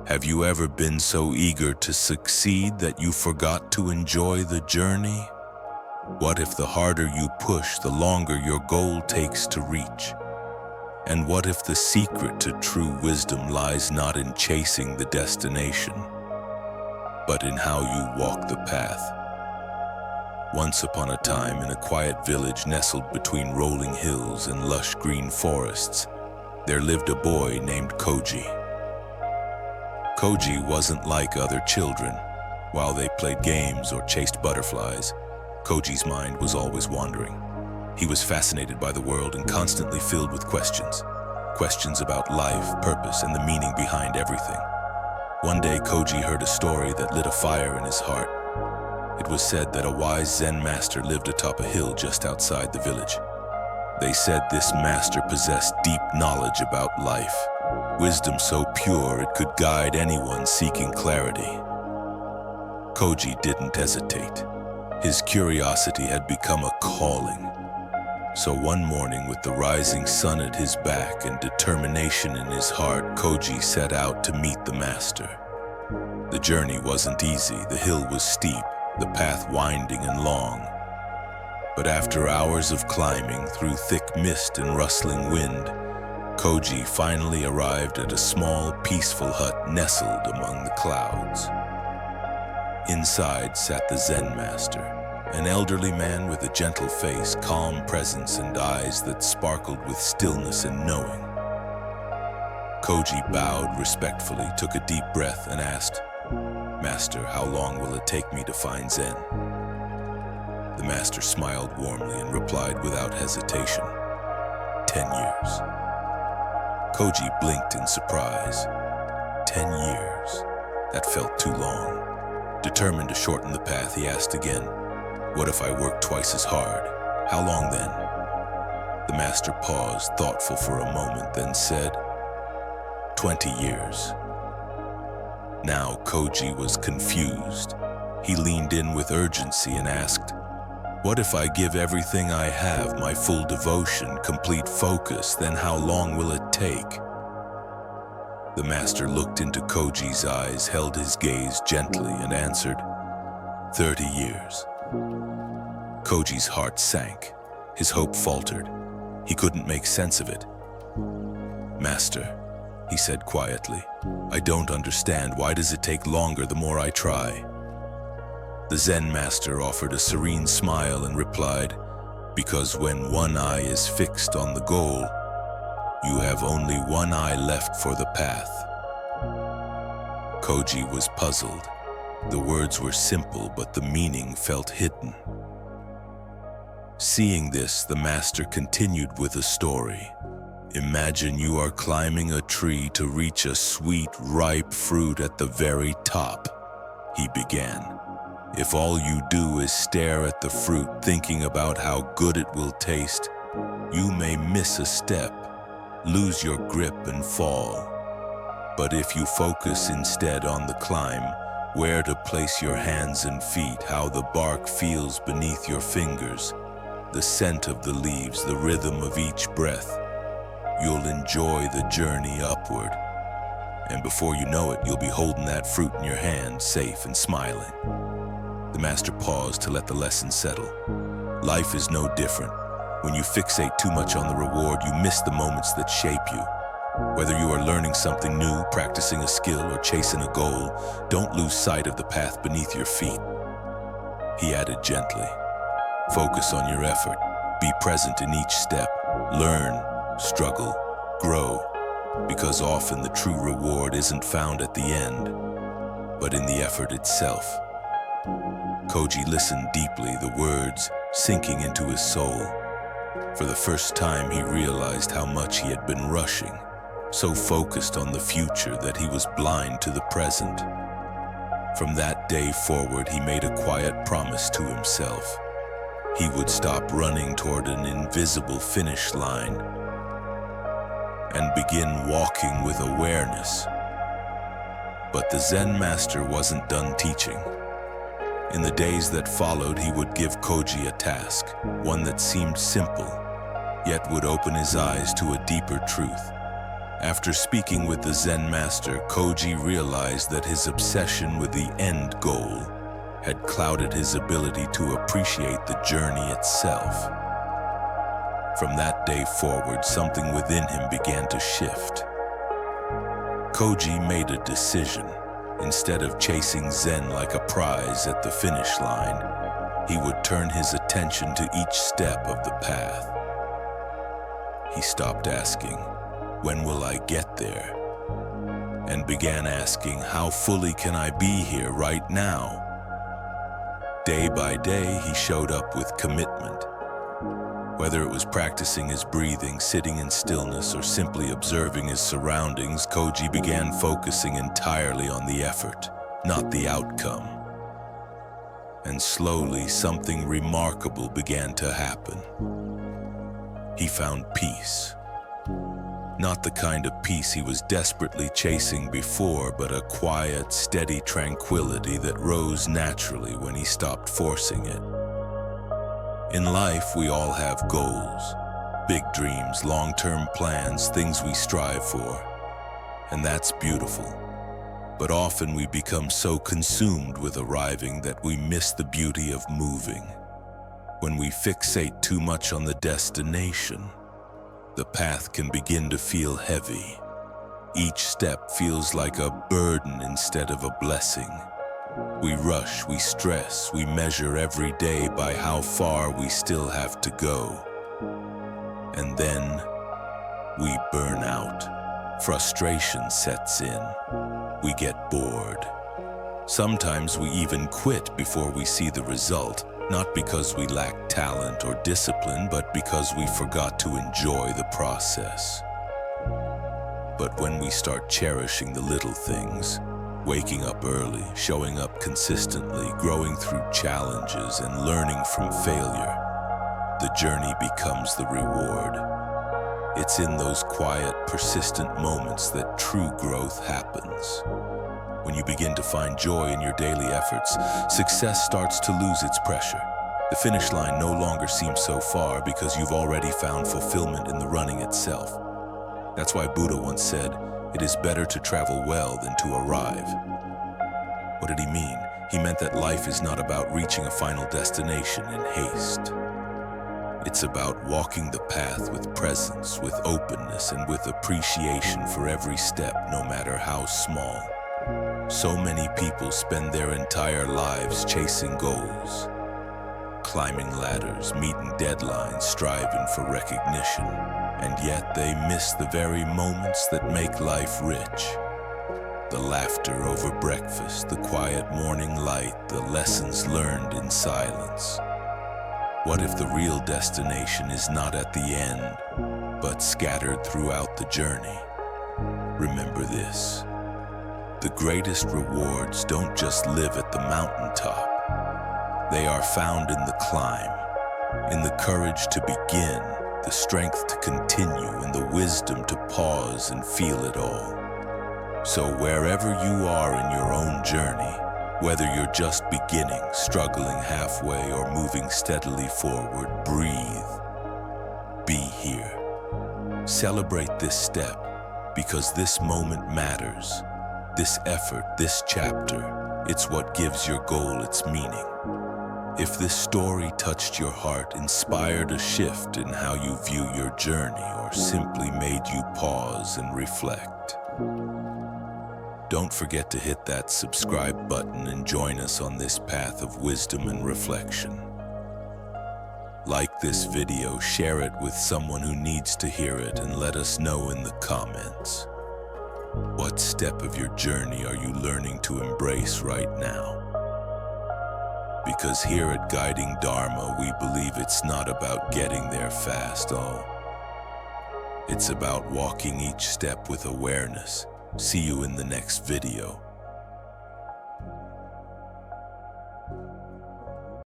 Have you ever been so eager to succeed that you forgot to enjoy the journey? What if the harder you push, the longer your goal takes to reach? And what if the secret to true wisdom lies not in chasing the destination, but in how you walk the path? Once upon a time, in a quiet village nestled between rolling hills and lush green forests, there lived a boy named Koji. Koji wasn't like other children. While they played games or chased butterflies, Koji's mind was always wandering. He was fascinated by the world and constantly filled with questions. Questions about life, purpose, and the meaning behind everything. One day, Koji heard a story that lit a fire in his heart. It was said that a wise Zen master lived atop a hill just outside the village. They said this master possessed deep knowledge about life, wisdom so pure it could guide anyone seeking clarity. Koji didn't hesitate. His curiosity had become a calling. So one morning, with the rising sun at his back and determination in his heart, Koji set out to meet the master. The journey wasn't easy. The hill was steep, the path winding and long. But after hours of climbing through thick mist and rustling wind, Koji finally arrived at a small, peaceful hut nestled among the clouds. Inside sat the Zen master, an elderly man with a gentle face, calm presence, and eyes that sparkled with stillness and knowing. Koji bowed respectfully, took a deep breath, and asked, "Master, how long will it take me to find Zen?" The master smiled warmly and replied without hesitation, 10 years. Koji blinked in surprise. 10 years. That felt too long. Determined to shorten the path, he asked again, "What if I work twice as hard? How long then?" The master paused, thoughtful for a moment, then said, 20 years. Now Koji was confused. He leaned in with urgency and asked, "What if I give everything I have, my full devotion, complete focus, then how long will it take?" The master looked into Koji's eyes, held his gaze gently, and answered, 30 years. Koji's heart sank. His hope faltered. He couldn't make sense of it. "Master," he said quietly, "I don't understand. Why does it take longer the more I try?" The Zen master offered a serene smile and replied, "Because when one eye is fixed on the goal, you have only one eye left for the path." Koji was puzzled. The words were simple, but the meaning felt hidden. Seeing this, the master continued with a story. "Imagine you are climbing a tree to reach a sweet, ripe fruit at the very top," he began. "If all you do is stare at the fruit, thinking about how good it will taste, you may miss a step, lose your grip and fall. But if you focus instead on the climb, where to place your hands and feet, how the bark feels beneath your fingers, the scent of the leaves, the rhythm of each breath, you'll enjoy the journey upward. And before you know it, you'll be holding that fruit in your hand, safe and smiling." The master paused to let the lesson settle. Life is no different. When you fixate too much on the reward, you miss the moments that shape you. Whether you are learning something new, practicing a skill, or chasing a goal, don't lose sight of the path beneath your feet. He added gently, "Focus on your effort. Be present in each step. Learn, struggle, grow, because often the true reward isn't found at the end, but in the effort itself." Koji listened deeply, the words sinking into his soul. For the first time, he realized how much he had been rushing, so focused on the future that he was blind to the present. From that day forward, he made a quiet promise to himself. He would stop running toward an invisible finish line and begin walking with awareness. But the Zen master wasn't done teaching. In the days that followed, he would give Koji a task, one that seemed simple, yet would open his eyes to a deeper truth. After speaking with the Zen master, Koji realized that his obsession with the end goal had clouded his ability to appreciate the journey itself. From that day forward, something within him began to shift. Koji made a decision. Instead of chasing Zen like a prize at the finish line, he would turn his attention to each step of the path. He stopped asking, "When will I get there?" and began asking, "How fully can I be here right now?" Day by day, he showed up with commitment. Whether it was practicing his breathing, sitting in stillness, or simply observing his surroundings, Koji began focusing entirely on the effort, not the outcome. And slowly, something remarkable began to happen. He found peace. Not the kind of peace he was desperately chasing before, but a quiet, steady tranquility that rose naturally when he stopped forcing it. In life, we all have goals, big dreams, long-term plans, things we strive for, and that's beautiful. But often we become so consumed with arriving that we miss the beauty of moving. When we fixate too much on the destination, the path can begin to feel heavy. Each step feels like a burden instead of a blessing. We rush, we stress, we measure every day by how far we still have to go. And then we burn out. Frustration sets in. We get bored. Sometimes we even quit before we see the result, not because we lack talent or discipline, but because we forgot to enjoy the process. But when we start cherishing the little things, waking up early, showing up consistently, growing through challenges, and learning from failure, the journey becomes the reward. It's in those quiet, persistent moments that true growth happens. When you begin to find joy in your daily efforts, success starts to lose its pressure. The finish line no longer seems so far because you've already found fulfillment in the running itself. That's why Buddha once said, "It is better to travel well than to arrive." What did he mean? He meant that life is not about reaching a final destination in haste. It's about walking the path with presence, with openness, and with appreciation for every step, no matter how small. So many people spend their entire lives chasing goals, climbing ladders, meeting deadlines, striving for recognition, and yet they miss the very moments that make life rich. The laughter over breakfast, the quiet morning light, the lessons learned in silence. What if the real destination is not at the end, but scattered throughout the journey? Remember this. The greatest rewards don't just live at the mountaintop. They are found in the climb, in the courage to begin, the strength to continue, and the wisdom to pause and feel it all. So wherever you are in your own journey, whether you're just beginning, struggling halfway, or moving steadily forward, breathe. Be here. Celebrate this step, because this moment matters. This effort, this chapter, it's what gives your goal its meaning. If this story touched your heart, inspired a shift in how you view your journey, or simply made you pause and reflect, don't forget to hit that subscribe button and join us on this path of wisdom and reflection. Like this video, share it with someone who needs to hear it, and let us know in the comments. What step of your journey are you learning to embrace right now? Because here at Guiding Dharma, we believe it's not about getting there fast, it's about walking each step with awareness. See you in the next video.